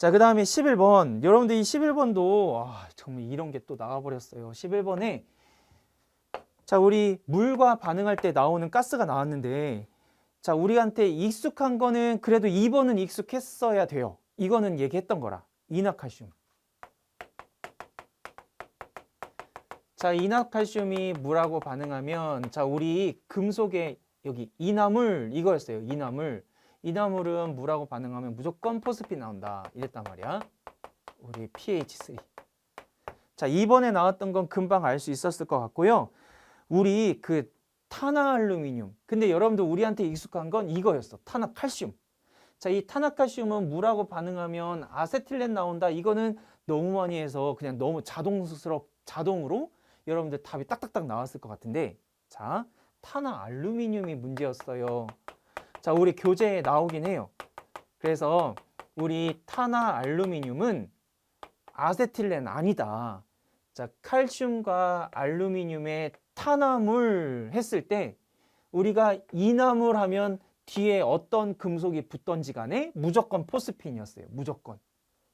자, 그 다음에 11번. 여러분들 이 11번도 정말 이런 게 또 나와버렸어요. 11번에 자, 우리 물과 반응할 때 나오는 가스가 나왔는데 자, 우리한테 익숙한 거는 그래도 2번은 익숙했어야 돼요. 이거는 얘기했던 거라. 이나칼슘. 자, 이나칼슘이 물하고 반응하면 자, 우리 금속의 여기 이나물 이거였어요. 이나물. 이나물은 물하고 반응하면 무조건 포스핀 나온다. 이랬단 말이야. 우리 pH3. 자, 2번에 나왔던 건 금방 알 수 있었을 것 같고요. 우리 그 탄화알루미늄. 근데 여러분들 우리한테 익숙한 건 이거였어. 탄화칼슘. 자, 이 탄화칼슘은 물하고 반응하면 아세틸렌 나온다. 이거는 너무 많이 해서 그냥 너무 자동으로 여러분들 답이 딱딱딱 나왔을 것 같은데 자, 탄화알루미늄이 문제였어요. 자, 우리 교재에 나오긴 해요. 그래서 우리 탄화알루미늄은 아세틸렌 아니다. 자, 칼슘과 알루미늄의 탄화물 했을 때 우리가 이나물 하면 뒤에 어떤 금속이 붙던지 간에 무조건 포스핀이었어요. 무조건.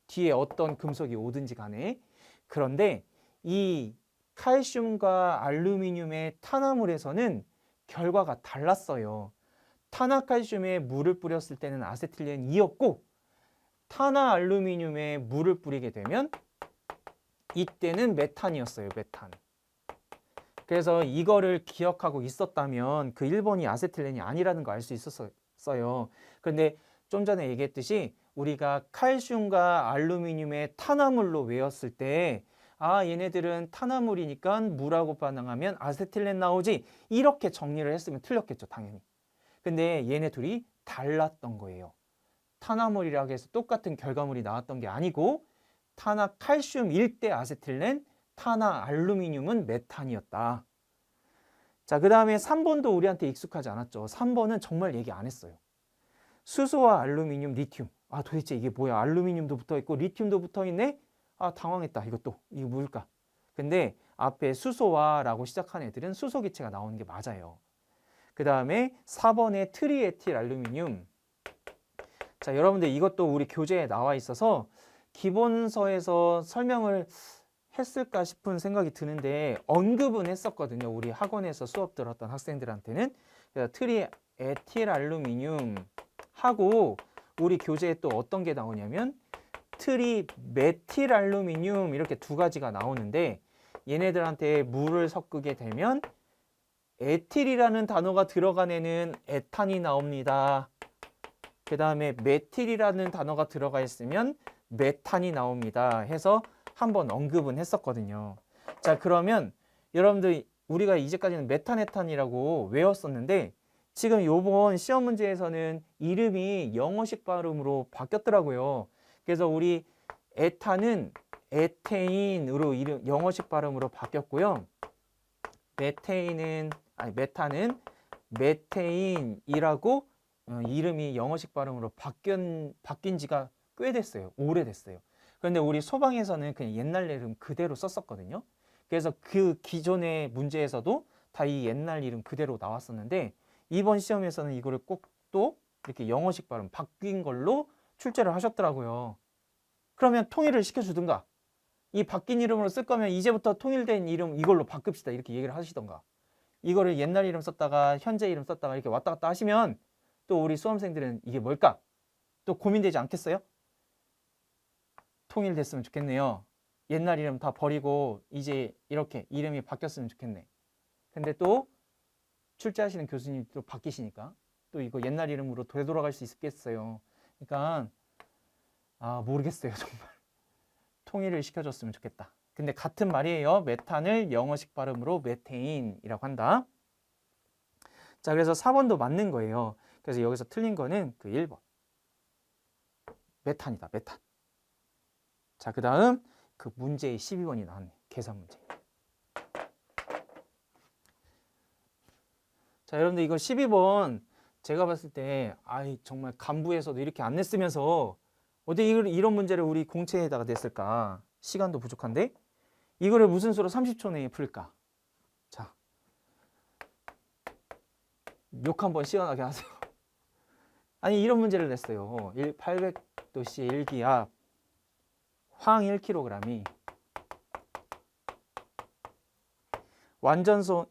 뒤에 어떤 금속이 오든지 간에. 그런데 이 칼슘과 알루미늄의 탄화물에서는 결과가 달랐어요. 탄화칼슘에 물을 뿌렸을 때는 아세틸렌이었고 탄화알루미늄에 물을 뿌리게 되면 이때는 메탄이었어요. 메탄. 그래서 이거를 기억하고 있었다면 그 1번이 아세틸렌이 아니라는 거 알 수 있었어요. 그런데 좀 전에 얘기했듯이 우리가 칼슘과 알루미늄의 탄화물로 외웠을 때 얘네들은 탄화물이니까 물하고 반응하면 아세틸렌 나오지 이렇게 정리를 했으면 틀렸겠죠. 당연히. 근데 얘네 둘이 달랐던 거예요. 탄화물이라고 해서 똑같은 결과물이 나왔던 게 아니고 탄화칼슘일 때 아세틸렌, 탄화알루미늄은 메탄이었다. 자, 그 다음에 3번도 우리한테 익숙하지 않았죠. 3번은 정말 얘기 안 했어요. 수소와 알루미늄, 리튬. 도대체 이게 뭐야? 알루미늄도 붙어있고 리튬도 붙어있네? 당황했다. 이것도. 이거 뭘까? 근데 앞에 수소와 라고 시작한 애들은 수소 기체가 나오는 게 맞아요. 그 다음에 4번에 트리에틸 알루미늄. 자, 여러분들 이것도 우리 교재에 나와 있어서 기본서에서 설명을 했을까 싶은 생각이 드는데 언급은 했었거든요. 우리 학원에서 수업 들었던 학생들한테는. 트리에틸 알루미늄 하고 우리 교재에 또 어떤 게 나오냐면 트리메틸 알루미늄 이렇게 두 가지가 나오는데 얘네들한테 물을 섞게 되면 에틸이라는 단어가 들어간 애는 에탄이 나옵니다. 그 다음에 메틸이라는 단어가 들어가 있으면 메탄이 나옵니다. 해서 한번 언급은 했었거든요. 자, 그러면 여러분들 우리가 이제까지는 메탄에탄이라고 외웠었는데 지금 요번 시험 문제에서는 이름이 영어식 발음으로 바뀌었더라고요. 그래서 우리 에탄은 에테인으로 영어식 발음으로 바뀌었고요. 메탄은 메테인이라고 이름이 영어식 발음으로 바뀐 지가 꽤 됐어요. 오래됐어요. 그런데 우리 소방에서는 그냥 옛날 이름 그대로 썼었거든요. 그래서 그 기존의 문제에서도 다 이 옛날 이름 그대로 나왔었는데 이번 시험에서는 이거를 꼭 또 이렇게 영어식 발음 바뀐 걸로 출제를 하셨더라고요. 그러면 통일을 시켜주든가 이 바뀐 이름으로 쓸 거면 이제부터 통일된 이름 이걸로 바꿉시다 이렇게 얘기를 하시던가 이거를 옛날 이름 썼다가 현재 이름 썼다가 이렇게 왔다 갔다 하시면 또 우리 수험생들은 이게 뭘까? 또 고민되지 않겠어요? 통일됐으면 좋겠네요. 옛날 이름 다 버리고 이제 이렇게 이름이 바뀌었으면 좋겠네. 근데 또 출제하시는 교수님이 또 바뀌시니까 또 이거 옛날 이름으로 되돌아갈 수 있겠어요. 그러니까 모르겠어요. 정말 통일을 시켜줬으면 좋겠다. 근데 같은 말이에요. 메탄을 영어식 발음으로 메테인이라고 한다. 자, 그래서 4번도 맞는 거예요. 그래서 여기서 틀린 거는 그 1번. 메탄이다. 메탄. 자, 그 다음 그 문제의 12번이 나왔네. 계산 문제. 자, 여러분들 이거 12번 제가 봤을 때 정말 간부에서도 이렇게 안 냈으면서 어디 이런 문제를 우리 공채에다가 냈을까? 시간도 부족한데 이거를 무슨 수로 30초 내에 풀까? 자, 욕 한번 시원하게 하세요. 아니 이런 문제를 냈어요. 800도씨의 일기압 황 1kg이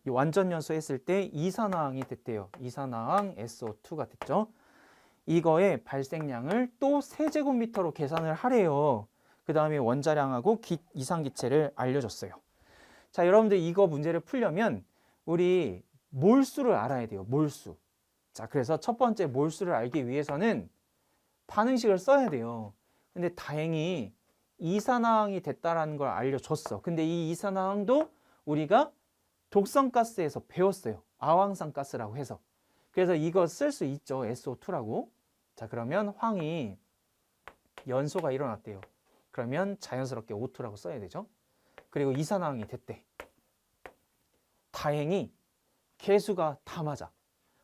완전연소 했을 때 이산화황이 됐대요. 이산화황 SO2가 됐죠. 이거의 발생량을 또 세제곱미터로 계산을 하래요. 그 다음에 원자량하고 이상기체를 알려줬어요. 자, 여러분들 이거 문제를 풀려면 우리 몰수를 알아야 돼요. 몰수. 자, 그래서 첫 번째 몰수를 알기 위해서는 반응식을 써야 돼요. 근데 다행히 이산화황이 됐다라는 걸 알려줬어. 근데 이 이산화황도 우리가 독성가스에서 배웠어요. 아황산가스라고 해서. 그래서 이거 쓸 수 있죠. SO2라고. 자, 그러면 황이 연소가 일어났대요. 그러면 자연스럽게 O2라고 써야 되죠. 그리고 이산화황이 됐대. 다행히 개수가 다 맞아.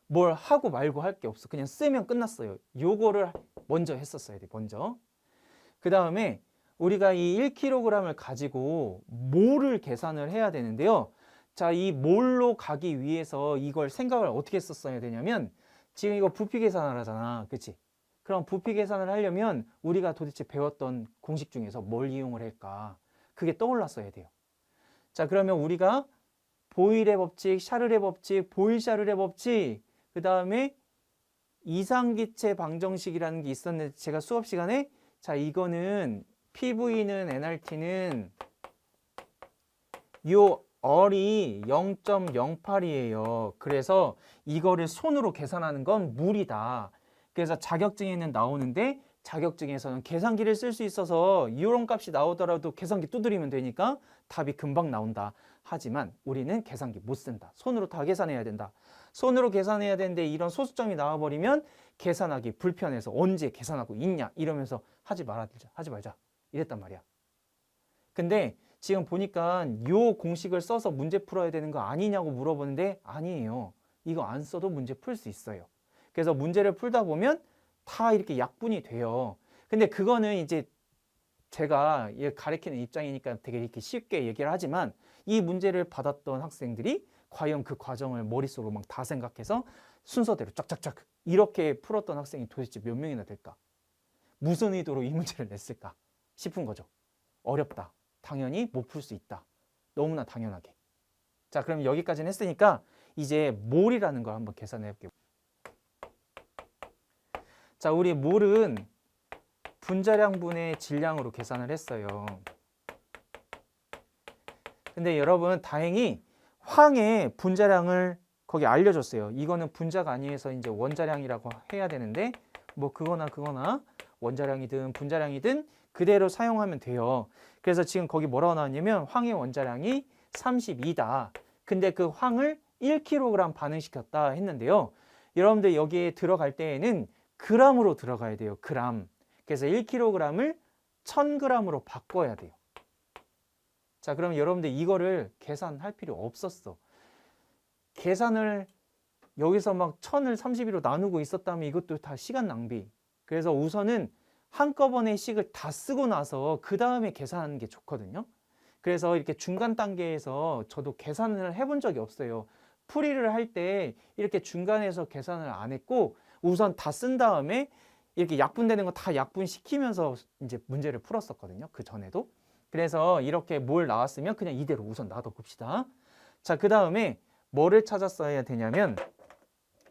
뭘 하고 말고 할 게 없어. 그냥 쓰면 끝났어요. 요거를 먼저 했었어야 돼. 먼저. 그 다음에 우리가 이 1kg을 가지고 몰을 계산을 해야 되는데요. 자, 이 몰로 가기 위해서 이걸 생각을 어떻게 썼어야 되냐면 지금 이거 부피 계산을 하잖아. 그치? 그럼 부피 계산을 하려면 우리가 도대체 배웠던 공식 중에서 뭘 이용을 할까? 그게 떠올랐어야 돼요. 자, 그러면 우리가 보일의 법칙, 샤를의 법칙, 보일-샤를의 법칙, 그 다음에 이상기체 방정식이라는 게 있었는데 제가 수업 시간에 자, 이거는 PV는 nRT는 요 얼이 0.08이에요. 그래서 이거를 손으로 계산하는 건 무리다. 그래서 자격증에는 나오는데 자격증에서는 계산기를 쓸 수 있어서 이런 값이 나오더라도 계산기 두드리면 되니까 답이 금방 나온다. 하지만 우리는 계산기 못 쓴다. 손으로 다 계산해야 된다. 손으로 계산해야 되는데 이런 소수점이 나와버리면 계산하기 불편해서 언제 계산하고 있냐 이러면서 하지 말자 이랬단 말이야. 근데 지금 보니까 요 공식을 써서 문제 풀어야 되는 거 아니냐고 물어보는데 아니에요. 이거 안 써도 문제 풀 수 있어요. 그래서 문제를 풀다 보면 다 이렇게 약분이 돼요. 근데 그거는 이제 제가 가르치는 입장이니까 되게 이렇게 쉽게 얘기를 하지만 이 문제를 받았던 학생들이 과연 그 과정을 머릿속으로 막 다 생각해서 순서대로 쫙쫙쫙 이렇게 풀었던 학생이 도대체 몇 명이나 될까? 무슨 의도로 이 문제를 냈을까 싶은 거죠. 어렵다. 당연히 못 풀 수 있다. 너무나 당연하게. 자, 그럼 여기까지는 했으니까 이제 몰이라는 걸 한번 계산해 볼게요. 자, 우리 몰은 분자량분의 질량으로 계산을 했어요. 근데 여러분 다행히 황의 분자량을 거기 알려줬어요. 이거는 분자가 아니어서 이제 원자량이라고 해야 되는데 뭐 그거나 원자량이든 분자량이든 그대로 사용하면 돼요. 그래서 지금 거기 뭐라고 나왔냐면 황의 원자량이 32다. 근데 그 황을 1kg 반응시켰다 했는데요. 여러분들 여기에 들어갈 때에는 g으로 들어가야 돼요. 그람. 그래서 1kg을 1000g으로 바꿔야 돼요. 자, 그럼 여러분들 이거를 계산할 필요 없었어. 계산을 여기서 막 1000을 32로 나누고 있었다면 이것도 다 시간 낭비. 그래서 우선은 한꺼번에 식을 다 쓰고 나서 그 다음에 계산하는 게 좋거든요. 그래서 이렇게 중간 단계에서 저도 계산을 해본 적이 없어요. 풀이를 할 때 이렇게 중간에서 계산을 안 했고 우선 다 쓴 다음에 이렇게 약분되는 거 다 약분시키면서 이제 문제를 풀었었거든요. 그 전에도. 그래서 이렇게 뭘 나왔으면 그냥 이대로 우선 놔둬봅시다. 자, 그 다음에 뭐를 찾았어야 되냐면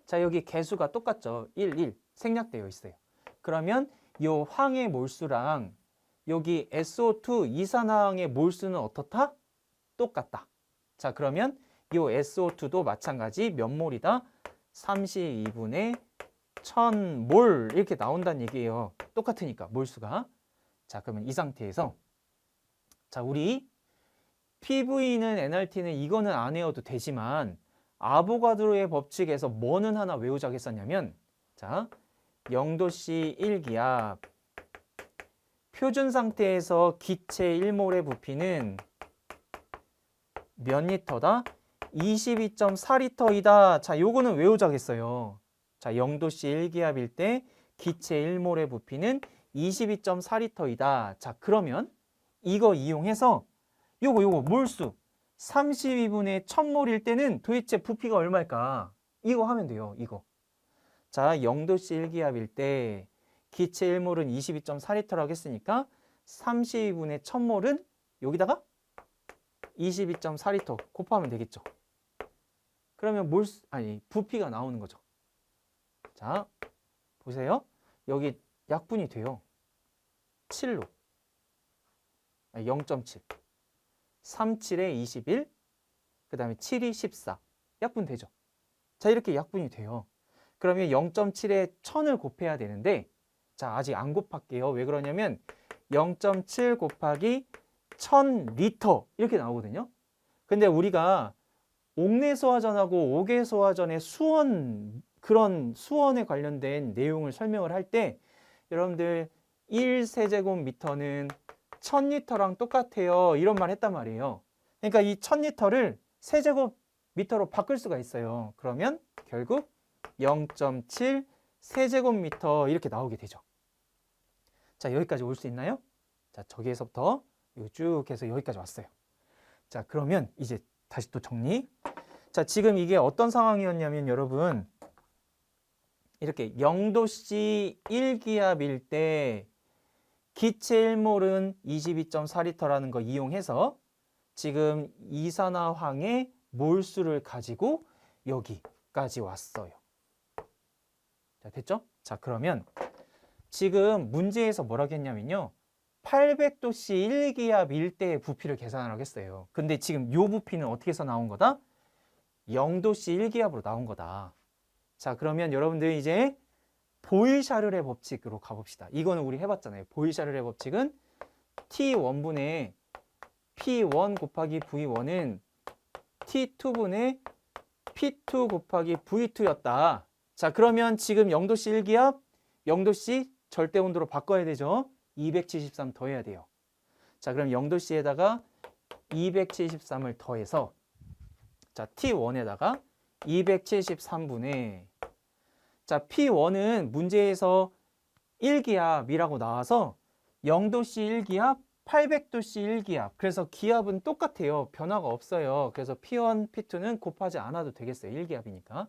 자, 여기 개수가 똑같죠. 1, 1 생략되어 있어요. 그러면 요 황의 몰수랑 여기 SO2 이산화황의 몰수는 어떻다? 똑같다. 자, 그러면 요 SO2도 마찬가지 몇 몰이다? 32분의 1000몰 이렇게 나온다는 얘기예요. 똑같으니까 몰수가. 자, 그러면 이 상태에서 자, 우리 PV는 nRT는 이거는 안 외워도 되지만 아보가드로의 법칙에서 뭐는 하나 외우자고 했었냐면 자, 0도씨 1기압 표준 상태에서 기체 1몰의 부피는 몇 리터다? 22.4리터이다. 자, 요거는 외우자겠어요. 자, 0도씨 1기압일 때 기체 1몰의 부피는 22.4리터이다. 자, 그러면 이거 이용해서 요거 몰수 32분의 1000몰일 때는 도대체 부피가 얼마일까? 이거 하면 돼요. 이거. 자, 0도씨 1기압일 때 기체 1몰은 22.4리터라고 했으니까 32분의 1000몰은 여기다가 22.4리터 곱하면 되겠죠. 그러면 부피가 나오는 거죠. 자, 보세요. 여기 약분이 돼요. 7로. 0.7. 37에 21. 그 다음에 7이 14. 약분 되죠. 자, 이렇게 약분이 돼요. 그러면 0.7에 1000을 곱해야 되는데, 자, 아직 안 곱할게요. 왜 그러냐면 0.7 곱하기 1000리터 이렇게 나오거든요. 근데 우리가 옥내소화전하고 옥외소화전의 그런 수원에 관련된 내용을 설명을 할 때 여러분들 1세제곱미터는 1000리터랑 똑같아요. 이런 말 했단 말이에요. 그러니까 이 1000리터를 세제곱미터로 바꿀 수가 있어요. 그러면 결국 0.7 세제곱미터 이렇게 나오게 되죠. 자, 여기까지 올 수 있나요? 자, 저기에서부터 쭉 해서 여기까지 왔어요. 자, 그러면 이제 다시 또 정리. 자, 지금 이게 어떤 상황이었냐면 여러분 이렇게 0도씨 1기압일 때 기체 1몰은 22.4리터라는 거 이용해서 지금 이산화황의 몰수를 가지고 여기까지 왔어요. 자, 됐죠? 자, 그러면 지금 문제에서 뭐라고 했냐면요. 800도씨 1기압일 때의 부피를 계산하라고 했어요. 근데 지금 이 부피는 어떻게 해서 나온 거다? 0도씨 1기압으로 나온 거다. 자, 그러면 여러분들 이제 보일샤르의 법칙으로 가봅시다. 이거는 우리 해봤잖아요. 보일샤르의 법칙은 T1분의 P1 곱하기 V1은 T2분의 P2 곱하기 V2였다. 자, 그러면 지금 0도씨 1기압, 0도씨 절대온도로 바꿔야 되죠. 273 더해야 돼요. 자, 그럼 0도씨에다가 273을 더해서 자, T1에다가 273분의 자, P1은 문제에서 1기압이라고 나와서 0도씨 1기압, 800도씨 1기압. 그래서 기압은 똑같아요. 변화가 없어요. 그래서 P1, P2는 곱하지 않아도 되겠어요. 1기압이니까.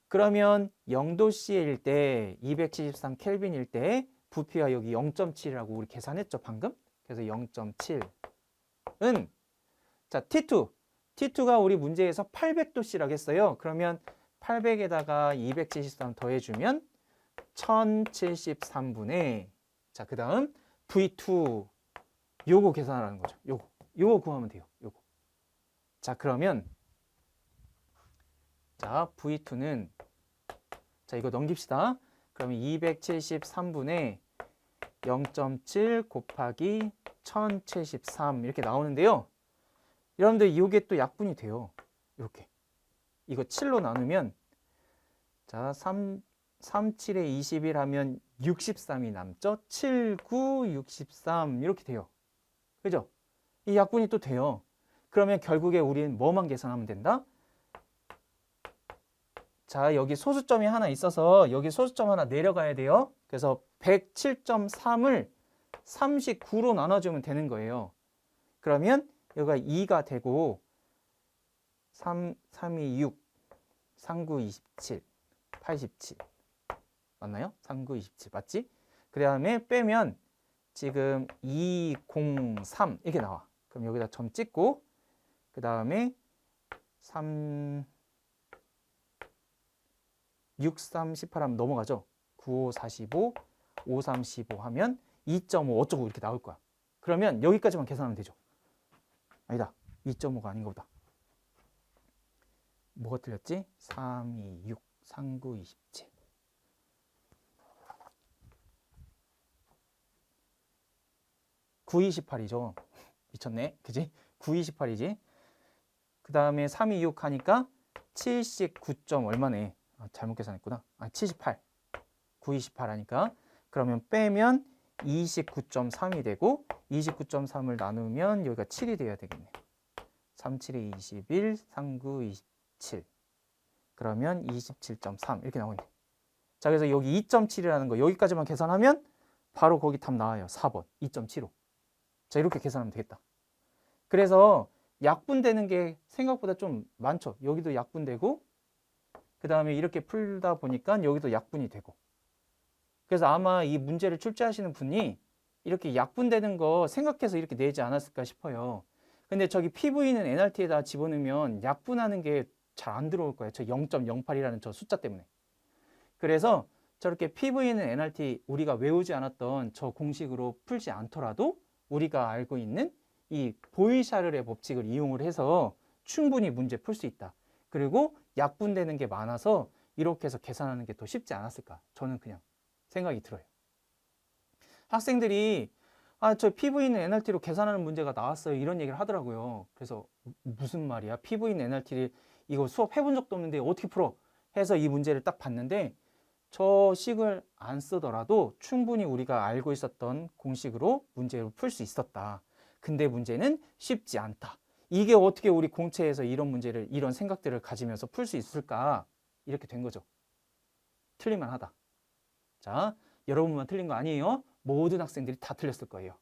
그러면 0도씨일 때 273 켈빈일 때 부피가 여기 0.7이라고 우리 계산했죠, 방금? 그래서 0.7은 자, T2가 우리 문제에서 800도씨라고 했어요. 그러면 800에다가 273 더해주면 1073분의 자, 그 다음 V2 요거 계산하라는 거죠. 요거 구하면 돼요. 요거. 자, 그러면 자, V2는 자, 이거 넘깁시다. 그러면 273분의 0.7 곱하기 1073 이렇게 나오는데요. 여러분들 이게 또 약분이 돼요. 이렇게. 이거 7로 나누면 자, 37에 21 하면 63이 남죠. 7, 9, 63 이렇게 돼요. 그죠? 이 약분이 또 돼요. 그러면 결국에 우리는 뭐만 계산하면 된다? 자, 여기 소수점이 하나 있어서 여기 소수점 하나 내려가야 돼요. 그래서 107.3을 39로 나눠주면 되는 거예요. 그러면 여기가 2가 되고 3, 3이 6, 39, 27, 87 맞나요? 39, 27 맞지? 그 다음에 빼면 지금 203 이렇게 나와. 그럼 여기다 점 찍고 그 다음에 3 6, 3, 18 하면 넘어가죠. 9, 5, 45, 5, 3, 15 하면 2.5 어쩌고 이렇게 나올 거야. 그러면 여기까지만 계산하면 되죠. 아니다. 2.5가 아닌 거보다. 뭐가 틀렸지? 3, 2, 6, 3, 9, 27. (9, 28이죠) 미쳤네. 그지? 9, 28이지. 그 다음에 3, 2, 6 하니까 79. 얼마네. 잘못 계산했구나. 78. 9, 28 하니까. 그러면 빼면 29.3이 되고 29.3을 나누면 여기가 7이 돼야 되겠네. 37에 21, 39, 27. 그러면 27.3 이렇게 나오네. 자, 그래서 여기 2.7이라는 거 여기까지만 계산하면 바로 거기 답 나와요. 4번 2.75. 자, 이렇게 계산하면 되겠다. 그래서 약분되는 게 생각보다 좀 많죠. 여기도 약분되고 그 다음에 이렇게 풀다 보니까 여기도 약분이 되고. 그래서 아마 이 문제를 출제하시는 분이 이렇게 약분되는 거 생각해서 이렇게 내지 않았을까 싶어요. 근데 저기 PV는 nRT에다 집어넣으면 약분하는 게 잘 안 들어올 거예요. 저 0.08이라는 저 숫자 때문에. 그래서 저렇게 PV는 nRT 우리가 외우지 않았던 저 공식으로 풀지 않더라도 우리가 알고 있는 이 보일샤르의 법칙을 이용을 해서 충분히 문제 풀 수 있다. 그리고 약분되는 게 많아서 이렇게 해서 계산하는 게 더 쉽지 않았을까? 저는 그냥 생각이 들어요. 학생들이 저 PV는 nRT로 계산하는 문제가 나왔어요. 이런 얘기를 하더라고요. 그래서 무슨 말이야? PV는 nRT를 이거 수업 해본 적도 없는데 어떻게 풀어? 해서 이 문제를 딱 봤는데 저 식을 안 쓰더라도 충분히 우리가 알고 있었던 공식으로 문제를 풀 수 있었다. 근데 문제는 쉽지 않다. 이게 어떻게 우리 공채에서 이런 문제를, 이런 생각들을 가지면서 풀 수 있을까? 이렇게 된 거죠. 틀릴만 하다. 자, 여러분만 틀린 거 아니에요. 모든 학생들이 다 틀렸을 거예요.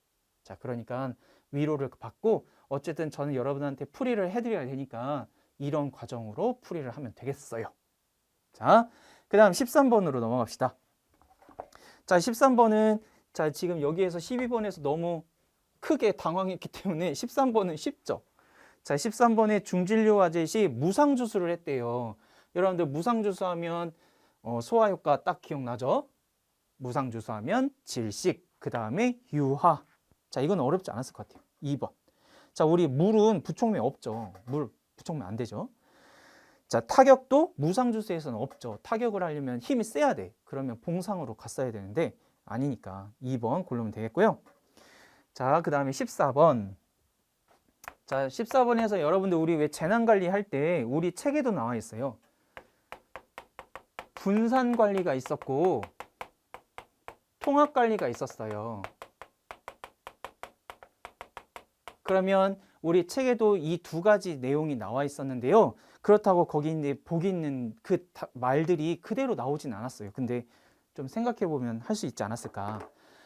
자, 그러니까 위로를 받고 어쨌든 저는 여러분한테 풀이를 해드려야 되니까 이런 과정으로 풀이를 하면 되겠어요. 자, 그 다음 13번으로 넘어갑시다. 자, 13번은 자, 지금 여기에서 12번에서 너무 크게 당황했기 때문에 13번은 쉽죠. 자, 13번에 중진료 화제시 무상주수를 했대요. 여러분들 무상주수 하면 소화효과 딱 기억나죠? 무상주수 하면 질식, 그 다음에 유화. 자, 이건 어렵지 않았을 것 같아요. 2번. 자, 우리 물은 부촉매 없죠. 물 부촉매 안 되죠. 자, 타격도 무상주수에서는 없죠. 타격을 하려면 힘이 세야 돼. 그러면 봉상으로 갔어야 되는데 아니니까 2번 고르면 되겠고요. 자, 그 다음에 14번. 자, 14번에서 여러분들 우리 왜 재난관리 할 때 우리 책에도 나와 있어요. 분산관리가 있었고 통합관리가 있었어요. 그러면 우리 책에도 이 두 가지 내용이 나와 있었는데요. 그렇다고 거기 보기 있는 그 말들이 그대로 나오진 않았어요. 근데 좀 생각해 보면 할 수 있지 않았을까.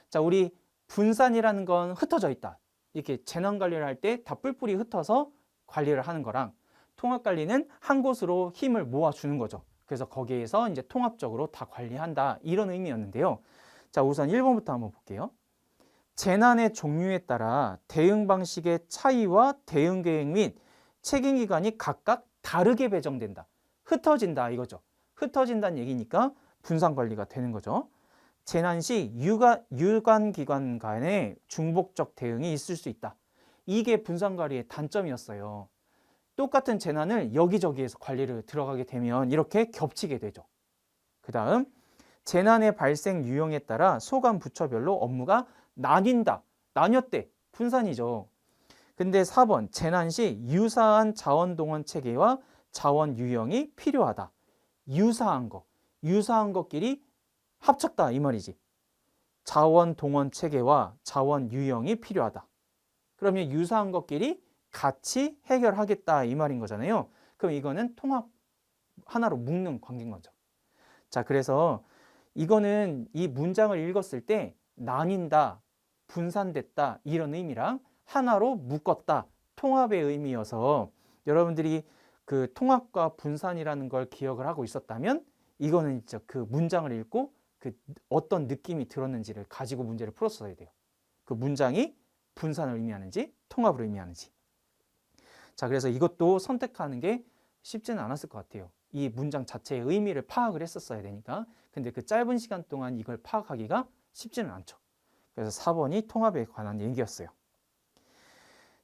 자, 우리 분산이라는 건 흩어져 있다. 이렇게 재난 관리를 할 때 다 뿔뿔이 흩어서 관리를 하는 거랑 통합 관리는 한 곳으로 힘을 모아주는 거죠. 그래서 거기에서 이제 통합적으로 다 관리한다. 이런 의미였는데요. 자, 우선 1번부터 한번 볼게요. 재난의 종류에 따라 대응 방식의 차이와 대응 계획 및 책임 기관이 각각 다르게 배정된다. 흩어진다 이거죠. 흩어진다는 얘기니까 분산 관리가 되는 거죠. 재난 시 유관 기관 간의 중복적 대응이 있을 수 있다. 이게 분산 관리의 단점이었어요. 똑같은 재난을 여기저기에서 관리를 들어가게 되면 이렇게 겹치게 되죠. 그 다음 재난의 발생 유형에 따라 소관 부처별로 업무가 나뉜다. 나뉘었대. 분산이죠. 근데 4번 재난 시 유사한 자원 동원 체계와 자원 유형이 필요하다. 유사한 것끼리 합쳤다 이 말이지. 자원 동원 체계와 자원 유형이 필요하다. 그러면 유사한 것끼리 같이 해결하겠다 이 말인 거잖아요. 그럼 이거는 통합 하나로 묶는 관계인 거죠. 자, 그래서 이거는 이 문장을 읽었을 때 나뉜다, 분산됐다 이런 의미랑 하나로 묶었다, 통합의 의미여서 여러분들이 그 통합과 분산이라는 걸 기억을 하고 있었다면 이거는 진짜 그 문장을 읽고 그 어떤 느낌이 들었는지를 가지고 문제를 풀었어야 돼요. 그 문장이 분산을 의미하는지 통합을 의미하는지. 자, 그래서 이것도 선택하는 게 쉽지는 않았을 것 같아요. 이 문장 자체의 의미를 파악을 했었어야 되니까. 근데 그 짧은 시간 동안 이걸 파악하기가 쉽지는 않죠. 그래서 4번이 통합에 관한 얘기였어요.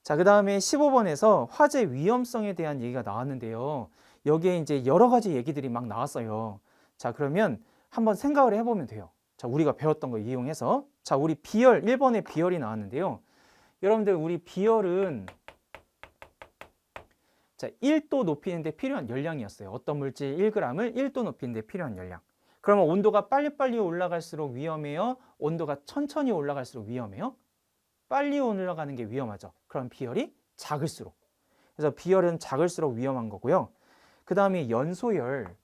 자, 그 다음에 15번에서 화재 위험성에 대한 얘기가 나왔는데요. 여기에 이제 여러 가지 얘기들이 막 나왔어요. 자, 그러면 한번 생각을 해보면 돼요. 자, 우리가 배웠던 거 이용해서. 자, 우리 비열, 1번에 비열이 나왔는데요. 여러분들, 우리 비열은 자, 1도 높이는 데 필요한 열량이었어요. 어떤 물질 1g을 1도 높이는 데 필요한 열량. 그러면 온도가 빨리빨리 올라갈수록 위험해요? 온도가 천천히 올라갈수록 위험해요? 빨리 올라가는 게 위험하죠. 그럼 비열이 작을수록. 그래서 비열은 작을수록 위험한 거고요. 그 다음에 연소열.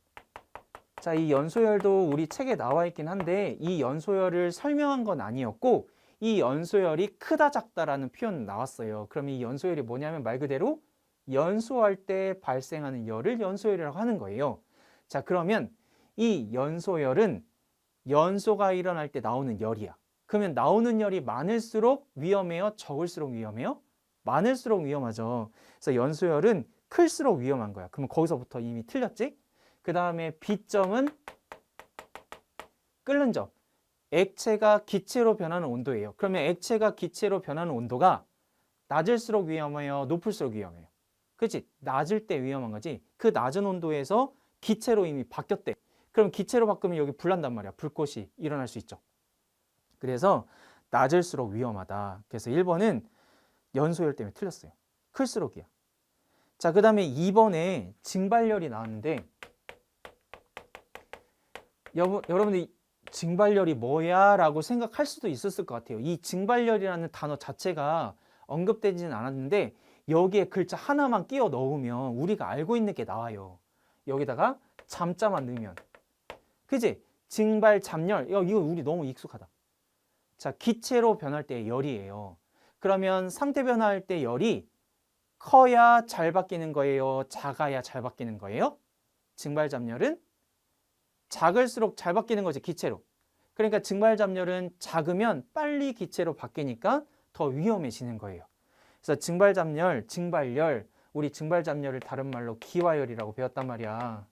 자, 이 연소열도 우리 책에 나와 있긴 한데 이 연소열을 설명한 건 아니었고 이 연소열이 크다 작다라는 표현 나왔어요. 그럼 이 연소열이 뭐냐면 말 그대로 연소할 때 발생하는 열을 연소열이라고 하는 거예요. 자, 그러면 이 연소열은 연소가 일어날 때 나오는 열이야. 그러면 나오는 열이 많을수록 위험해요? 적을수록 위험해요? 많을수록 위험하죠. 그래서 연소열은 클수록 위험한 거야. 그러면 거기서부터 이미 틀렸지? 그 다음에 B점은 끓는 점. 액체가 기체로 변하는 온도예요. 그러면 액체가 기체로 변하는 온도가 낮을수록 위험해요? 높을수록 위험해요? 그치? 낮을 때 위험한 거지. 그 낮은 온도에서 기체로 이미 바뀌었대. 그럼 기체로 바꾸면 여기 불 난단 말이야. 불꽃이 일어날 수 있죠. 그래서 낮을수록 위험하다. 그래서 1번은 연소열 때문에 틀렸어요. 클수록이야. 자, 그 다음에 2번에 증발열이 나왔는데 여러분들 증발열이 뭐야? 라고 생각할 수도 있었을 것 같아요. 이 증발열이라는 단어 자체가 언급되지는 않았는데 여기에 글자 하나만 끼워 넣으면 우리가 알고 있는 게 나와요. 여기다가 잠자만 넣으면. 그지? 증발, 잠열. 이거 우리 너무 익숙하다. 자, 기체로 변할 때 열이에요. 그러면 상태 변화할 때 열이 커야 잘 바뀌는 거예요? 작아야 잘 바뀌는 거예요? 증발, 잠열은 작을수록 잘 바뀌는 거지, 기체로. 그러니까 증발, 잠열은 작으면 빨리 기체로 바뀌니까 더 위험해지는 거예요. 그래서 증발, 잠열, 증발열, 우리 증발, 잠열을 다른 말로 기화열이라고 배웠단 말이야.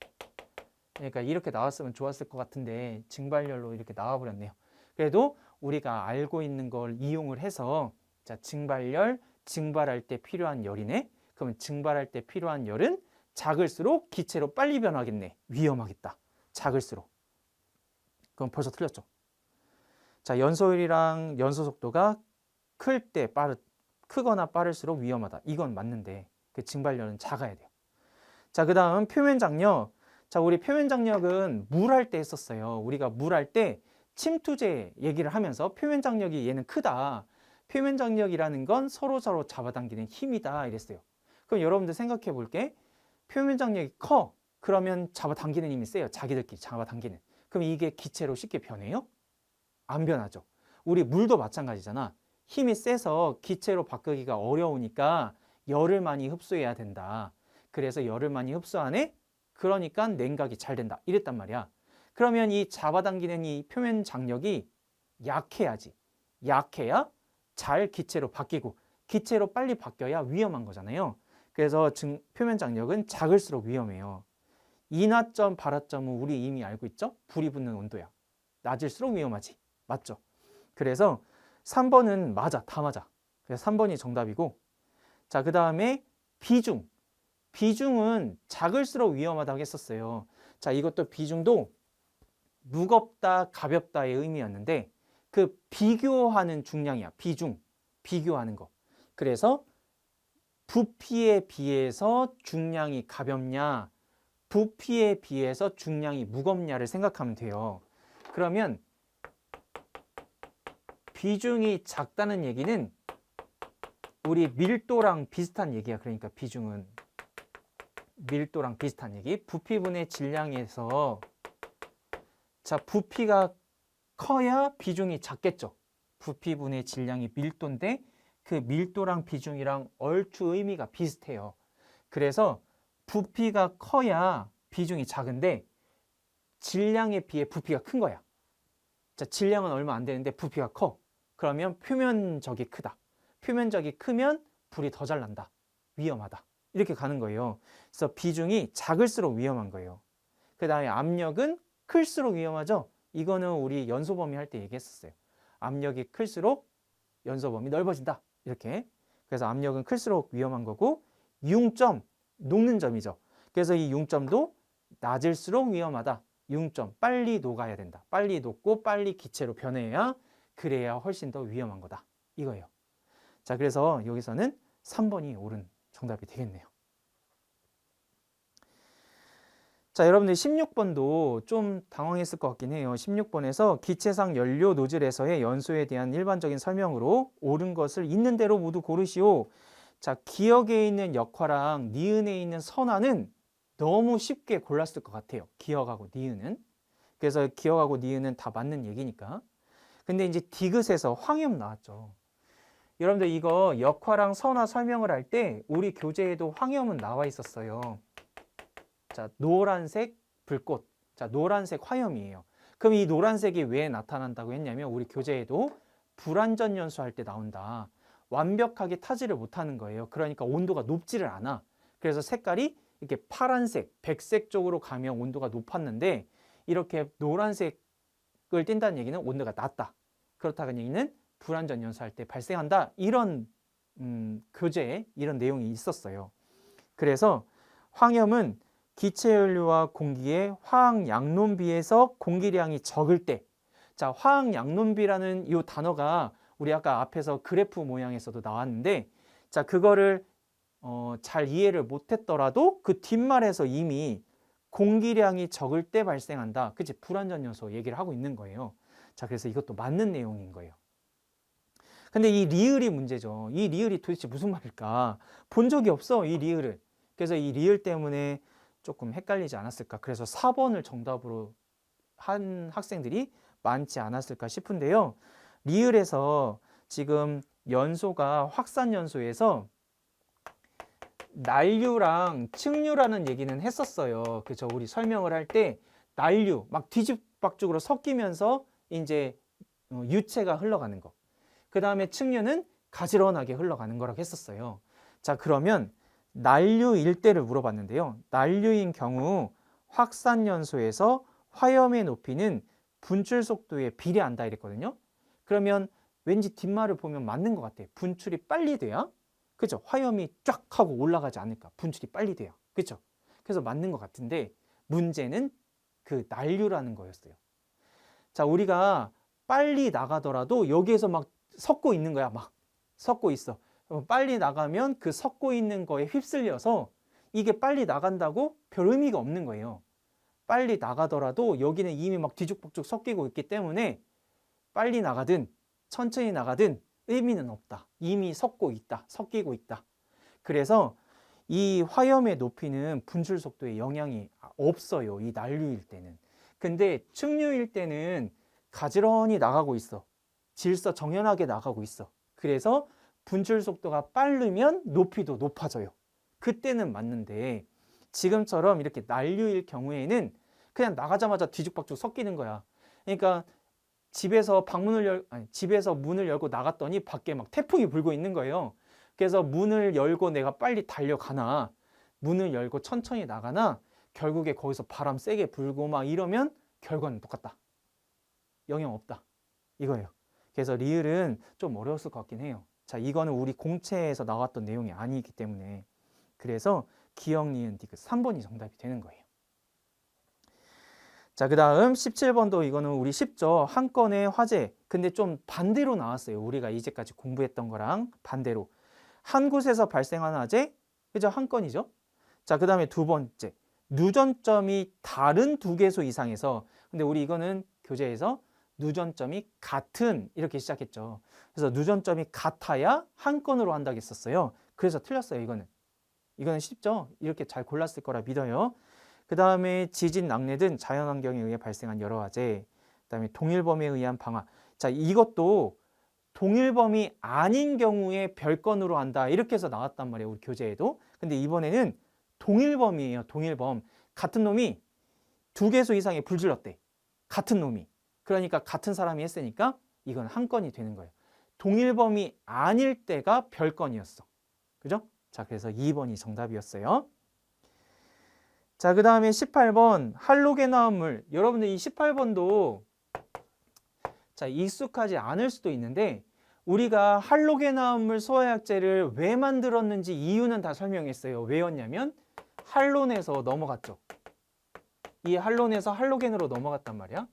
그러니까 이렇게 나왔으면 좋았을 것 같은데 증발열로 이렇게 나와버렸네요. 그래도 우리가 알고 있는 걸 이용을 해서 자, 증발열, 증발할 때 필요한 열이네. 그러면 증발할 때 필요한 열은 작을수록 기체로 빨리 변하겠네. 위험하겠다. 작을수록. 그럼 벌써 틀렸죠. 자, 연소율이랑 연소 속도가 크거나 빠를수록 위험하다. 이건 맞는데 그 증발열은 작아야 돼요. 자, 그 다음 표면 장력. 자, 우리 표면 장력은 물 할 때 했었어요. 우리가 물 할 때 침투제 얘기를 하면서 표면 장력이 얘는 크다. 표면 장력이라는 건 서로 잡아당기는 힘이다 이랬어요. 그럼 여러분들 생각해 볼게. 표면 장력이 커. 그러면 잡아당기는 힘이 세요. 자기들끼리 잡아당기는. 그럼 이게 기체로 쉽게 변해요? 안 변하죠. 우리 물도 마찬가지잖아. 힘이 세서 기체로 바꾸기가 어려우니까 열을 많이 흡수해야 된다. 그래서 열을 많이 흡수하네? 그러니까 냉각이 잘 된다. 이랬단 말이야. 그러면 이 잡아당기는 이 표면 장력이 약해야지. 약해야 잘 기체로 바뀌고 기체로 빨리 바뀌어야 위험한 거잖아요. 그래서 표면 장력은 작을수록 위험해요. 인하점, 발하점은 우리 이미 알고 있죠? 불이 붙는 온도야. 낮을수록 위험하지. 맞죠? 그래서 3번은 맞아. 다 맞아. 그래서 3번이 정답이고 자, 그 다음에 비중. 비중은 작을수록 위험하다고 했었어요. 자, 이것도 비중도 무겁다, 가볍다의 의미였는데 그 비교하는 중량이야. 비중. 비교하는 거. 그래서 부피에 비해서 중량이 가볍냐, 부피에 비해서 중량이 무겁냐를 생각하면 돼요. 그러면 비중이 작다는 얘기는 우리 밀도랑 비슷한 얘기야. 그러니까 비중은 밀도랑 비슷한 얘기. 부피분의 질량에서 자, 부피가 커야 비중이 작겠죠. 부피분의 질량이 밀도인데 그 밀도랑 비중이랑 얼추 의미가 비슷해요. 그래서 부피가 커야 비중이 작은데 질량에 비해 부피가 큰 거야. 자, 질량은 얼마 안 되는데 부피가 커. 그러면 표면적이 크다. 표면적이 크면 불이 더 잘 난다. 위험하다. 이렇게 가는 거예요. 그래서 비중이 작을수록 위험한 거예요. 그 다음에 압력은 클수록 위험하죠. 이거는 우리 연소 범위 할 때 얘기했었어요. 압력이 클수록 연소 범위 넓어진다. 이렇게. 그래서 압력은 클수록 위험한 거고 융점, 녹는 점이죠. 그래서 이 융점도 낮을수록 위험하다. 융점, 빨리 녹아야 된다. 빨리 녹고 빨리 기체로 변해야 그래야 훨씬 더 위험한 거다. 이거예요. 자, 그래서 여기서는 3번이 옳은 정답이 되겠네요. 자, 여러분들 16번도 좀 당황했을 것 같긴 해요. 16번에서 기체상 연료 노즐에서의 연소에 대한 일반적인 설명으로 옳은 것을 있는 대로 모두 고르시오. 자, 기억에 있는 역화랑 니은에 있는 선화는 너무 쉽게 골랐을 것 같아요. 기억하고 니은은. 그래서 기억하고 니은은 다 맞는 얘기니까. 근데 이제 디귿에서 황염 나왔죠. 여러분들 이거 역화랑 선화 설명을 할 때 우리 교재에도 황염은 나와 있었어요. 자, 노란색 불꽃. 자, 노란색 화염이에요. 그럼 이 노란색이 왜 나타난다고 했냐면 우리 교재에도 불완전 연소 할 때 나온다. 완벽하게 타지를 못하는 거예요. 그러니까 온도가 높지를 않아. 그래서 색깔이 이렇게 파란색, 백색 쪽으로 가면 온도가 높았는데 이렇게 노란색을 띈다는 얘기는 온도가 낮다. 그렇다는 얘기는 불완전 연소할 때 발생한다. 이런 교재에 이런 내용이 있었어요. 그래서 황염은 기체연료와 공기의 화학 양론비에서 공기량이 적을 때, 자, 화학 양론비라는 이 단어가 우리 아까 앞에서 그래프 모양에서도 나왔는데, 자, 그거를 잘 이해를 못했더라도 그 뒷말에서 이미 공기량이 적을 때 발생한다. 그치? 불완전 요소 얘기를 하고 있는 거예요. 자, 그래서 이것도 맞는 내용인 거예요. 근데 이 리을이 문제죠. 이 리을이 도대체 무슨 말일까? 본 적이 없어, 이 리을을. 그래서 이 리을 때문에 조금 헷갈리지 않았을까. 그래서 4번을 정답으로 한 학생들이 많지 않았을까 싶은데요. 리을에서 지금 연소가 확산연소에서 난류랑 층류라는 얘기는 했었어요. 그죠? 우리 설명을 할 때 난류 막 뒤죽박죽으로 섞이면서 이제 유체가 흘러가는 거. 그 다음에 층류는 가지런하게 흘러가는 거라고 했었어요. 자, 그러면 난류일 때를 물어봤는데요. 난류인 경우 확산연소에서 화염의 높이는 분출 속도에 비례한다 이랬거든요. 그러면 왠지 뒷말을 보면 맞는 것 같아요. 분출이 빨리 돼야, 그죠? 화염이 쫙 하고 올라가지 않을까. 분출이 빨리 돼야, 그죠? 그래서 맞는 것 같은데 문제는 그 난류라는 거였어요. 자, 우리가 빨리 나가더라도 여기에서 막 섞고 있는 거야. 막 섞고 있어. 빨리 나가면 그 섞고 있는 거에 휩쓸려서 이게 빨리 나간다고 별 의미가 없는 거예요. 빨리 나가더라도 여기는 이미 막 뒤죽박죽 섞이고 있기 때문에 빨리 나가든 천천히 나가든 의미는 없다. 이미 섞고 있다. 섞이고 있다. 그래서 이 화염의 높이는 분출 속도에 영향이 없어요. 이 난류일 때는. 근데 층류일 때는 가지런히 나가고 있어. 질서정연하게 나가고 있어. 그래서 분출 속도가 빠르면 높이도 높아져요. 그때는 맞는데 지금처럼 이렇게 난류일 경우에는 그냥 나가자마자 뒤죽박죽 섞이는 거야. 그러니까 집에서 문을 열고 나갔더니 밖에 막 태풍이 불고 있는 거예요. 그래서 문을 열고 내가 빨리 달려가나 문을 열고 천천히 나가나 결국에 거기서 바람 세게 불고 막 이러면 결과는 똑같다. 영향 없다. 이거예요. 그래서 리을은 좀 어려웠을 것 같긴 해요. 자, 이거는 우리 공채에서 나왔던 내용이 아니기 때문에 그래서 기역, 니은, 디귿 3번이 정답이 되는 거예요. 자, 그 다음 17번도 이거는 우리 쉽죠. 한 건의 화제. 근데 좀 반대로 나왔어요. 우리가 이제까지 공부했던 거랑 반대로. 한 곳에서 발생한 화재, 그죠? 한 건이죠. 자, 그 다음에 두 번째. 누전점이 다른 두 개소 이상에서. 근데 우리 이거는 교재에서 누전점이 같은 이렇게 시작했죠. 그래서 누전점이 같아야 한 건으로 한다고 했었어요. 그래서 틀렸어요. 이거는 쉽죠. 이렇게 잘 골랐을 거라 믿어요. 그 다음에 지진, 낙뢰 등 자연환경에 의해 발생한 여러 화재, 그 다음에 동일범에 의한 방화. 자, 이것도 동일범이 아닌 경우에 별건으로 한다 이렇게 해서 나왔단 말이에요. 우리 교재에도. 근데 이번에는 동일범이에요. 동일범. 같은 놈이 두 개소 이상의 불 질렀대. 같은 놈이. 그러니까 같은 사람이 했으니까 이건 한 건이 되는 거예요. 동일범이 아닐 때가 별건이었어. 그죠? 자, 그래서 2번이 정답이었어요. 자, 그 다음에 18번 할로겐 화합물. 여러분들 이 18번도 자, 익숙하지 않을 수도 있는데 우리가 할로겐 화합물 소화약제를 왜 만들었는지 이유는 다 설명했어요. 왜였냐면 할론에서 넘어갔죠. 이 할론에서 할로겐으로 넘어갔단 말이야.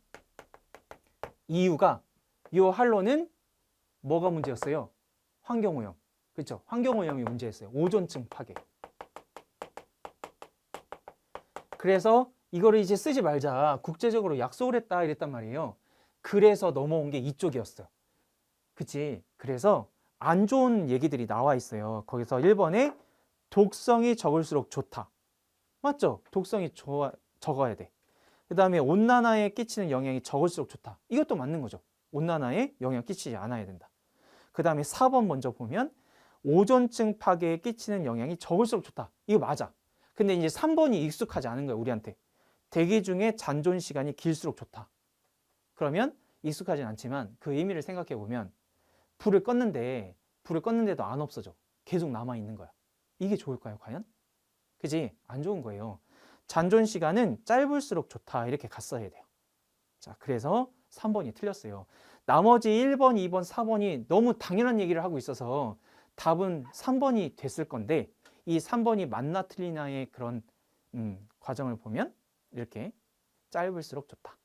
이유가 이 할론은 뭐가 문제였어요? 환경오염. 그렇죠? 환경오염이 문제였어요. 오존층 파괴. 그래서 이거를 이제 쓰지 말자. 국제적으로 약속을 했다 이랬단 말이에요. 그래서 넘어온 게 이쪽이었어요. 그치? 그래서 안 좋은 얘기들이 나와 있어요. 거기서 1번에 독성이 적을수록 좋다. 맞죠? 독성이 적어야 돼. 그 다음에 온난화에 끼치는 영향이 적을수록 좋다. 이것도 맞는 거죠. 온난화에 영향 끼치지 않아야 된다. 그 다음에 4번 먼저 보면 오존층 파괴에 끼치는 영향이 적을수록 좋다. 이거 맞아. 근데 이제 3번이 익숙하지 않은 거예요. 우리한테. 대기 중에 잔존 시간이 길수록 좋다. 그러면 익숙하진 않지만 그 의미를 생각해 보면 불을 껐는데도 안 없어져. 계속 남아있는 거야. 이게 좋을까요, 과연? 그지? 안 좋은 거예요. 잔존 시간은 짧을수록 좋다. 이렇게 갔어야 돼요. 자, 그래서 3번이 틀렸어요. 나머지 1번, 2번, 4번이 너무 당연한 얘기를 하고 있어서 답은 3번이 됐을 건데 이 3번이 맞나 틀리나의 그런 과정을 보면 이렇게 짧을수록 좋다.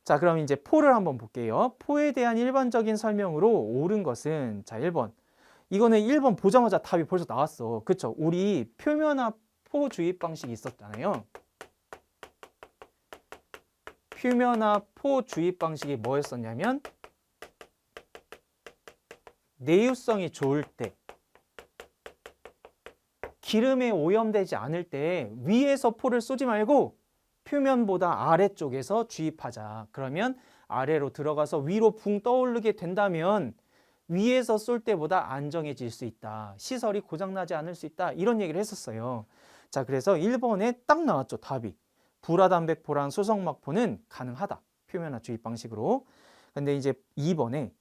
자, 그럼 이제 포를 한번 볼게요. 포에 대한 일반적인 설명으로 옳은 것은 자, 1번. 이거는 1번 보자마자 답이 벌써 나왔어. 그쵸? 우리 표면화 포 주입 방식이 있었잖아요. 표면화 포 주입 방식이 뭐였었냐면 내유성이 좋을 때 기름에 오염되지 않을 때 위에서 포를 쏘지 말고 표면보다 아래쪽에서 주입하자. 그러면 아래로 들어가서 위로 붕 떠오르게 된다면 위에서 쏠 때보다 안정해질 수 있다. 시설이 고장나지 않을 수 있다. 이런 얘기를 했었어요. 자, 그래서 1번에 딱 나왔죠. 답이. 불화단백포랑 수성막포는 가능하다. 표면화 주입 방식으로. 근데 이제 2번에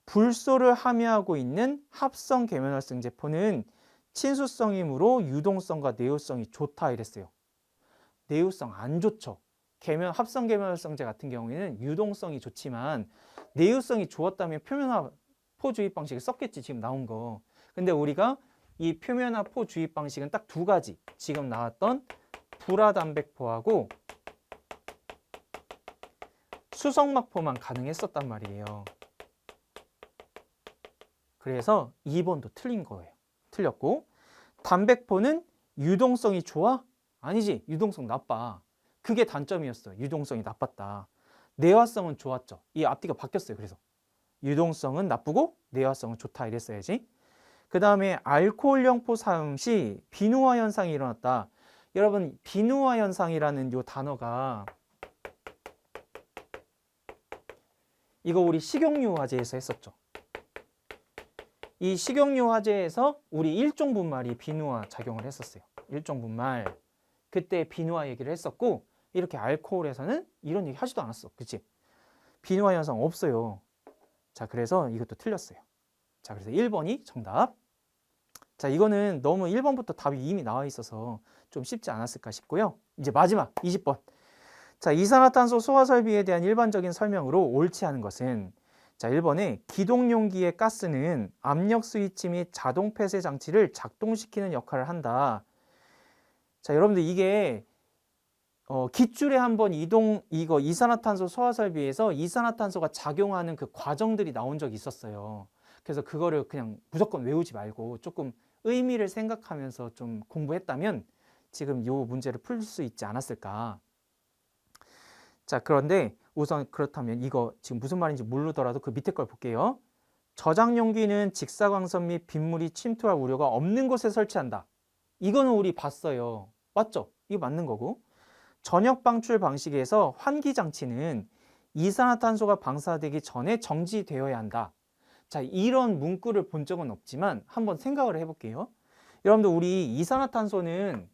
불소를 함유하고 있는 합성 계면활성제포는 친수성이므로 유동성과 내유성이 좋다 이랬어요. 내유성 안 좋죠. 합성 계면활성제 같은 경우에는 유동성이 좋지만 내유성이 좋았다면 표면화 포 주입 방식을 썼겠지, 지금 나온 거. 근데 우리가 이 표면화 포 주입 방식은 딱 두 가지. 지금 나왔던 불화단백포하고 수성막포만 가능했었단 말이에요. 그래서 2번도 틀린 거예요. 틀렸고 단백포는 유동성이 좋아? 아니지. 유동성 나빠. 그게 단점이었어요. 유동성이 나빴다. 내화성은 좋았죠. 이 앞뒤가 바뀌었어요. 그래서 유동성은 나쁘고 내화성은 좋다 이랬어야지. 그 다음에 알코올형 포 사용 시 비누화 현상이 일어났다. 여러분 비누화 현상이라는 요 단어가 이거 우리 식용유 화재에서 했었죠. 이 식용유 화재에서 우리 일종 분말이 비누화 작용을 했었어요. 일종 분말. 그때 비누화 얘기를 했었고 이렇게 알코올에서는 이런 얘기 하지도 않았어. 그치? 비누화 현상 없어요. 자, 그래서 이것도 틀렸어요. 자, 그래서 1번이 정답. 자, 이거는 너무 1번부터 답이 이미 나와 있어서 좀 쉽지 않았을까 싶고요. 이제 마지막 20번. 자, 이산화탄소 소화 설비에 대한 일반적인 설명으로 옳지 않은 것은 자, 1번에 기동용기의 가스는 압력 스위치 및 자동 폐쇄 장치를 작동시키는 역할을 한다. 자, 여러분들 이게 깃줄에 한번 이거 이산화탄소 소화 설비에서 이산화탄소가 작용하는 그 과정들이 나온 적이 있었어요. 그래서 그거를 그냥 무조건 외우지 말고 조금 의미를 생각하면서 좀 공부했다면 지금 이 문제를 풀 수 있지 않았을까. 자, 그런데 우선 그렇다면 이거 지금 무슨 말인지 모르더라도 그 밑에 걸 볼게요. 저장용기는 직사광선 및 빗물이 침투할 우려가 없는 곳에 설치한다. 이거는 우리 봤어요. 맞죠? 이거 맞는 거고. 전역 방출 방식에서 환기 장치는 이산화탄소가 방사되기 전에 정지되어야 한다. 자, 이런 문구를 본 적은 없지만 한번 생각을 해볼게요. 여러분들 우리 이산화탄소는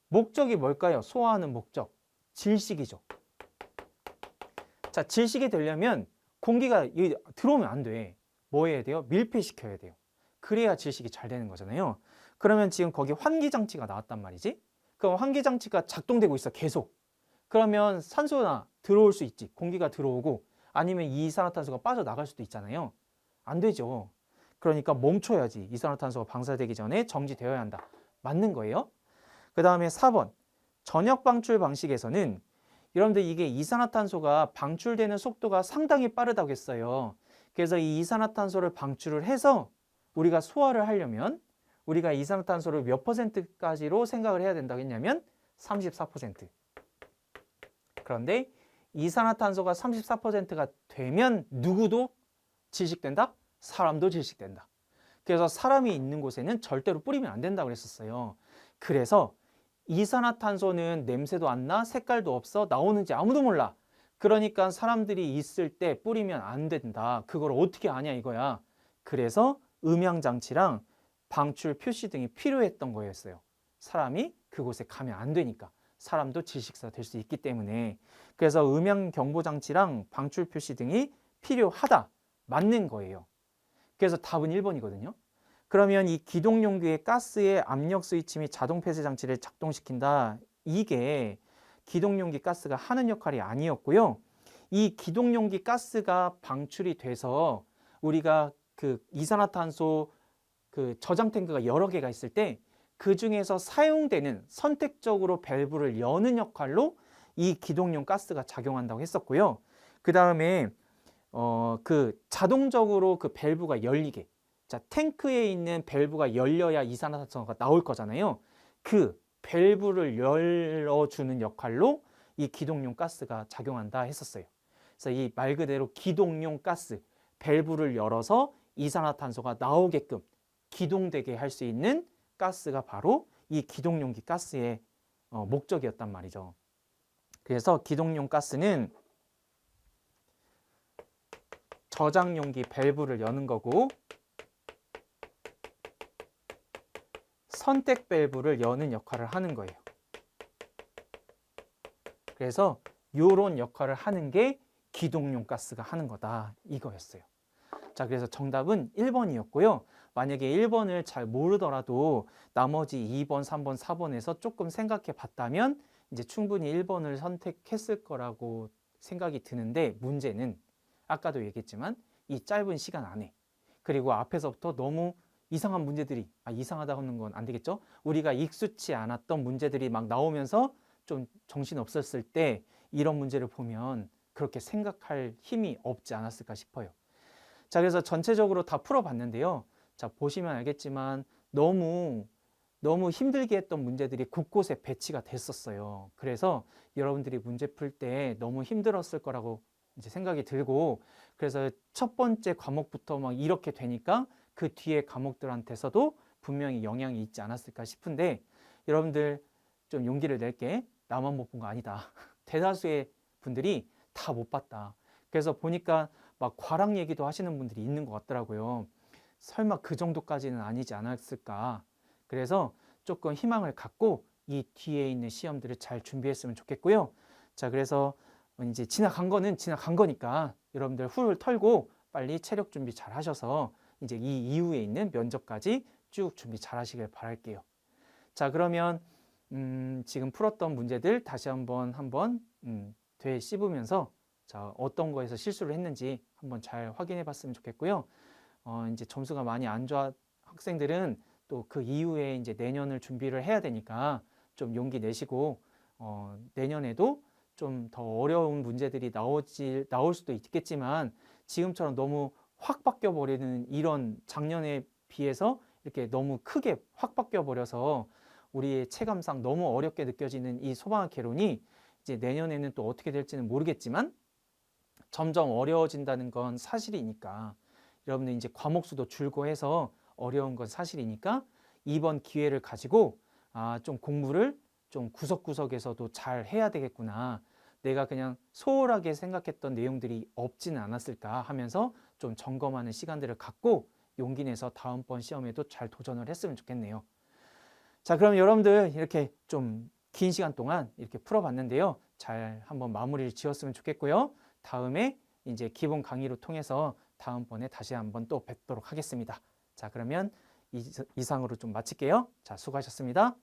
목적이 뭘까요? 소화하는 목적. 질식이죠. 자, 질식이 되려면 공기가 들어오면 안 돼. 뭐 해야 돼요? 밀폐시켜야 돼요. 그래야 질식이 잘 되는 거잖아요. 그러면 지금 거기 환기장치가 나왔단 말이지. 그럼 환기장치가 작동되고 있어, 계속. 그러면 산소나 들어올 수 있지. 공기가 들어오고 아니면 이산화탄소가 빠져나갈 수도 있잖아요. 안 되죠. 그러니까 멈춰야지. 이산화탄소가 방사되기 전에 정지되어야 한다. 맞는 거예요. 그 다음에 4번. 전역 방출 방식에서는 여러분들 이게 이산화탄소가 방출되는 속도가 상당히 빠르다고 했어요. 그래서 이 이산화탄소를 방출을 해서 우리가 소화를 하려면 우리가 이산화탄소를 몇 %까지로 생각을 해야 된다고 했냐면 34%. 그런데 이산화탄소가 34%가 되면 누구도 질식된다? 사람도 질식된다. 그래서 사람이 있는 곳에는 절대로 뿌리면 안 된다고 그랬었어요. 그래서 이산화탄소는 냄새도 안 나, 색깔도 없어, 나오는지 아무도 몰라. 그러니까 사람들이 있을 때 뿌리면 안 된다. 그걸 어떻게 아냐 이거야. 그래서 음향장치랑 방출 표시 등이 필요했던 거였어요. 사람이 그곳에 가면 안 되니까. 사람도 질식사가 될 수 있기 때문에. 그래서 음향 경보장치랑 방출 표시 등이 필요하다. 맞는 거예요. 그래서 답은 1번이거든요. 그러면 이 기동용기의 가스의 압력 스위치 및 자동 폐쇄 장치를 작동시킨다. 이게 기동용기 가스가 하는 역할이 아니었고요. 이 기동용기 가스가 방출이 돼서 우리가 그 이산화탄소 그 저장 탱크가 여러 개가 있을 때 그 중에서 사용되는 선택적으로 밸브를 여는 역할로 이 기동용 가스가 작용한다고 했었고요. 그 다음에 그 자동적으로 그 밸브가 열리게, 자, 탱크에 있는 밸브가 열려야 이산화탄소가 나올 거잖아요. 그 밸브를 열어주는 역할로 이 기동용 가스가 작용한다 했었어요. 그래서 이 말 그대로 기동용 가스, 밸브를 열어서 이산화탄소가 나오게끔 기동되게 할 수 있는 가스가 바로 이 기동용기 가스의 목적이었단 말이죠. 그래서 기동용 가스는 저장용기 밸브를 여는 거고 선택 밸브를 여는 역할을 하는 거예요. 그래서 이런 역할을 하는 게 기동용 가스가 하는 거다 이거였어요. 자, 그래서 정답은 1번이었고요. 만약에 1번을 잘 모르더라도 나머지 2번, 3번, 4번에서 조금 생각해 봤다면 이제 충분히 1번을 선택했을 거라고 생각이 드는데, 문제는 아까도 얘기했지만 이 짧은 시간 안에, 그리고 앞에서부터 너무 이상한 문제들이, 이상하다 하는 건 안 되겠죠? 우리가 익숙치 않았던 문제들이 막 나오면서 좀 정신 없었을 때 이런 문제를 보면 그렇게 생각할 힘이 없지 않았을까 싶어요. 자, 그래서 전체적으로 다 풀어봤는데요. 자, 보시면 알겠지만 너무 힘들게 했던 문제들이 곳곳에 배치가 됐었어요. 그래서 여러분들이 문제 풀 때 너무 힘들었을 거라고 이제 생각이 들고, 그래서 첫 번째 과목부터 막 이렇게 되니까 그 뒤에 과목들한테서도 분명히 영향이 있지 않았을까 싶은데, 여러분들 좀 용기를 낼게. 나만 못 본 거 아니다. 대다수의 분들이 다 못 봤다. 그래서 보니까 막 과락 얘기도 하시는 분들이 있는 것 같더라고요. 설마 그 정도까지는 아니지 않았을까. 그래서 조금 희망을 갖고 이 뒤에 있는 시험들을 잘 준비했으면 좋겠고요. 자, 그래서 이제 지나간 거는 지나간 거니까 여러분들 훌훌 털고 빨리 체력 준비 잘 하셔서 이제 이 이후에 있는 면접까지 쭉 준비 잘 하시길 바랄게요. 자, 그러면 지금 풀었던 문제들 다시 한번 되씹으면서 자, 어떤 거에서 실수를 했는지 한번 잘 확인해 봤으면 좋겠고요. 이제 점수가 많이 안 좋아 학생들은 또 그 이후에 이제 내년을 준비를 해야 되니까 좀 용기 내시고 내년에도 좀 더 어려운 문제들이 나올 수도 있겠지만 지금처럼 너무 확 바뀌어 버리는, 이런 작년에 비해서 이렇게 너무 크게 확 바뀌어 버려서 우리의 체감상 너무 어렵게 느껴지는 이 소방학 개론이 이제 내년에는 또 어떻게 될지는 모르겠지만 점점 어려워진다는 건 사실이니까, 여러분들 이제 과목 수도 줄고 해서 어려운 건 사실이니까 이번 기회를 가지고 좀 공부를 좀 구석구석에서도 잘 해야 되겠구나. 내가 그냥 소홀하게 생각했던 내용들이 없지는 않았을까 하면서 좀 점검하는 시간들을 갖고 용기 내서 다음번 시험에도 잘 도전을 했으면 좋겠네요. 자, 그럼 여러분들 이렇게 좀 긴 시간 동안 이렇게 풀어봤는데요. 잘 한번 마무리를 지었으면 좋겠고요. 다음에 이제 기본 강의로 통해서 다음번에 다시 한번 또 뵙도록 하겠습니다. 자, 그러면 이상으로 좀 마칠게요. 자, 수고하셨습니다.